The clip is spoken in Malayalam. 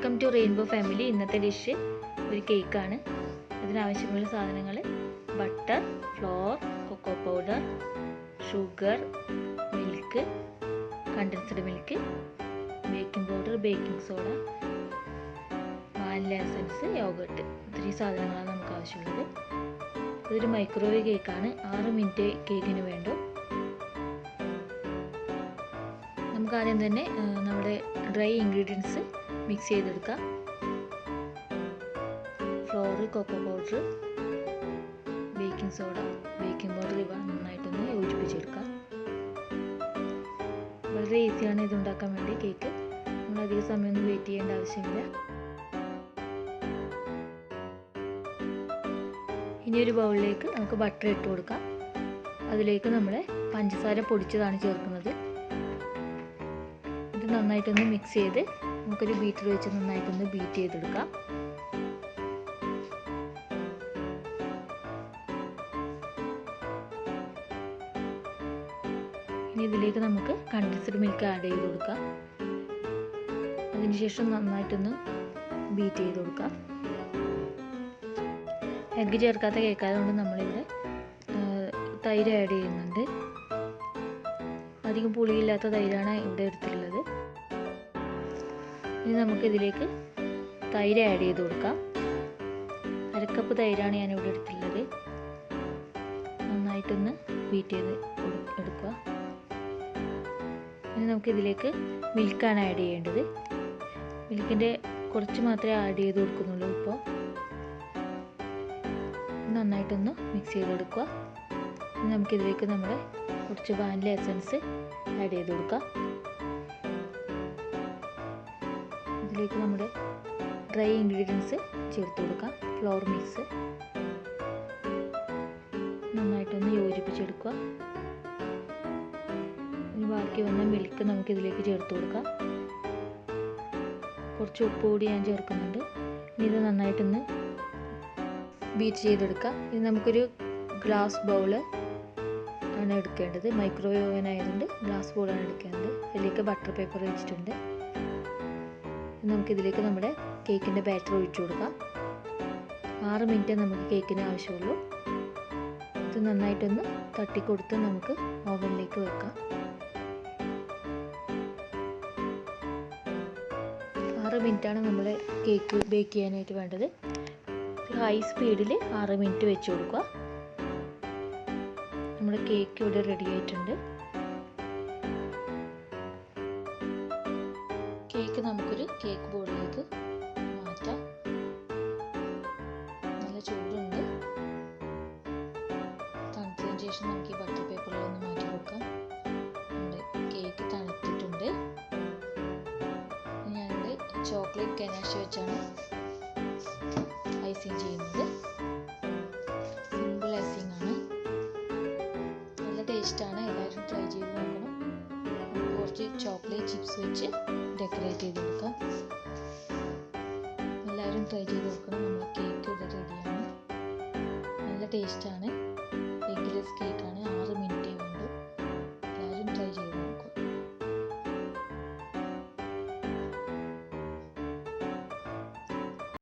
Welcome to rainbow family. ഇന്നത്തെ ഡിഷ് ഒരു കേക്കാണ്. ഇതിനാവശ്യമുള്ള സാധനങ്ങൾ butter, flour, cocoa powder, sugar, milk, condensed milk, baking powder, baking soda, vanilla essence, yoghurt. ഇത്രയും സാധനങ്ങളാണ് നമുക്ക് ആവശ്യമുള്ളത്. ഇതൊരു മൈക്രോവേവ് കേക്കാണ്. 6 മിനിറ്റ് കേക്കിന് വേണ്ടു. നമുക്ക് ആദ്യം തന്നെ നമ്മുടെ ഡ്രൈ ഇൻഗ്രീഡിയൻസ് മിക്സ് ചെയ്തെടുക്കാം. Flour, cocoa powder, baking soda, baking powder ഇവ നന്നായിട്ടൊന്ന് യോജിപ്പിച്ചെടുക്കാം. വളരെ ഈസിയാണ് ഇത് ഉണ്ടാക്കാൻ വേണ്ടി കേക്ക്. നമ്മൾ അധിക സമയമൊന്നും വെയിറ്റ് ചെയ്യേണ്ട ആവശ്യമില്ല. ഇനി ഒരു ബൗളിലേക്ക് നമുക്ക് ബട്ടർ ഇട്ട് കൊടുക്കാം. അതിലേക്ക് നമ്മൾ പഞ്ചസാര പൊടിച്ചതാണ് ചേർക്കുന്നത്. ഇത് നന്നായിട്ടൊന്ന് മിക്സ് ചെയ്ത് നമുക്കൊരു ബീറ്റർ വെച്ച് നന്നായിട്ടൊന്ന് ബീറ്റ് ചെയ്തെടുക്കാം. ഇനി ഇതിലേക്ക് നമുക്ക് കണ്ടൻസ്ഡ് മിൽക്ക് ആഡ് ചെയ്ത് കൊടുക്കാം. അതിനുശേഷം നന്നായിട്ടൊന്ന് ബീറ്റ് ചെയ്ത് കൊടുക്കാം. എഗ്ഗ് ചേർക്കാത്ത കേക്കായതുകൊണ്ട് നമ്മളിവിടെ തൈര് ആഡ് ചെയ്യുന്നുണ്ട്. അധികം പുളിയില്ലാത്ത തൈരാണ് ഇവിടെ എടുത്തിട്ടുള്ളത്. ഇനി നമുക്കിതിലേക്ക് തൈര് ആഡ് ചെയ്ത് കൊടുക്കാം. 1/2 കപ്പ് തൈരാണ് ഞാനിവിടെ എടുത്തിട്ടുള്ളത്. നന്നായിട്ടൊന്ന് ബീറ്റ് ചെയ്ത് എടുക്കുക. ഇനി നമുക്കിതിലേക്ക് മിൽക്കാണ് ആഡ് ചെയ്യേണ്ടത്. മിൽക്കിൻ്റെ കുറച്ച് മാത്രമേ ആഡ് ചെയ്ത് കൊടുക്കുന്നുള്ളൂ. ഇപ്പോൾ നന്നായിട്ടൊന്ന് മിക്സ് ചെയ്തെടുക്കുക. ഇനി നമുക്കിതിലേക്ക് നമ്മുടെ കുറച്ച് വാനില എസൻസ് ആഡ് ചെയ്ത് കൊടുക്കാം. ഇതിലേക്ക് നമ്മുടെ ഡ്രൈ ഇൻഗ്രീഡിയൻസ് ചേർത്ത് കൊടുക്കാം. ഫ്ലോർ മിക്സ് നന്നായിട്ടൊന്ന് യോജിപ്പിച്ചെടുക്കുക. ഇനി ബാക്കി വന്ന മിൽക്ക് നമുക്കിതിലേക്ക് ചേർത്ത് കൊടുക്കാം. കുറച്ച് ഉപ്പ് കൂടി ഞാൻ ചേർക്കുന്നുണ്ട്. ഇനി ഇത് നന്നായിട്ടൊന്ന് ബീറ്റ് ചെയ്തെടുക്കാം. ഇനി നമുക്കൊരു ഗ്ലാസ് ബൗള് ആണ് എടുക്കേണ്ടത്. മൈക്രോവേവ് ഓവൻ ആയതുകൊണ്ട് ഗ്ലാസ് ബൗളാണ് എടുക്കേണ്ടത്. അതിലേക്ക് ബട്ടർ പേപ്പർ വെച്ചിട്ടുണ്ട്. നമുക്കിതിലേക്ക് നമ്മുടെ കേക്കിൻ്റെ ബാറ്റർ ഒഴിച്ചു കൊടുക്കാം. 6 മിനിറ്റ് നമുക്ക് കേക്കിന് ആവശ്യമുള്ളൂ. ഇത് നന്നായിട്ടൊന്ന് തട്ടിക്കൊടുത്ത് നമുക്ക് ഓവനിലേക്ക് വെക്കാം. 6 മിനിറ്റാണ് നമ്മൾ കേക്ക് ബേക്ക് ചെയ്യാനായിട്ട് വേണ്ടത്. ഹൈ സ്പീഡിൽ 6 മിനിറ്റ് വെച്ച് കൊടുക്കുക. നമ്മുടെ കേക്ക് ഇവിടെ റെഡി ആയിട്ടുണ്ട്. കേക്ക് നമുക്കൊരു കേക്ക് ബോർഡിലേക്ക് മാറ്റാം. നല്ല ചൂടുണ്ട്. തണുത്തതിന് ശേഷം നമുക്ക് ഈ ബട്ടർ പേപ്പറിലൊന്ന് മാറ്റി കൊടുക്കാം. നമ്മുടെ കേക്ക് തണുത്തിട്ടുണ്ട്. ഞാനിവിടെ ചോക്ലേറ്റ് ഗനാഷ് വെച്ചാണ് ഐസിങ് ചെയ്യുന്നത്. സിമ്പിൾ ഐസിങ് ആണ്. നല്ല ടേസ്റ്റാണ്. എല്ലാവരും ട്രൈ ചെയ്ത് നോക്കണം. കുറച്ച് ചോക്ലേറ്റ് ചിപ്സ് വെച്ച് ഡെക്കറേറ്റ് ചെയ്ത് കൊടുക്കാം. എല്ലാവരും ട്രൈ ചെയ്ത് നോക്കണം. നമ്മുടെ കേക്ക് ഇവിടെ റെഡിയാണ്. നല്ല ടേസ്റ്റാണ്. Eggless cake.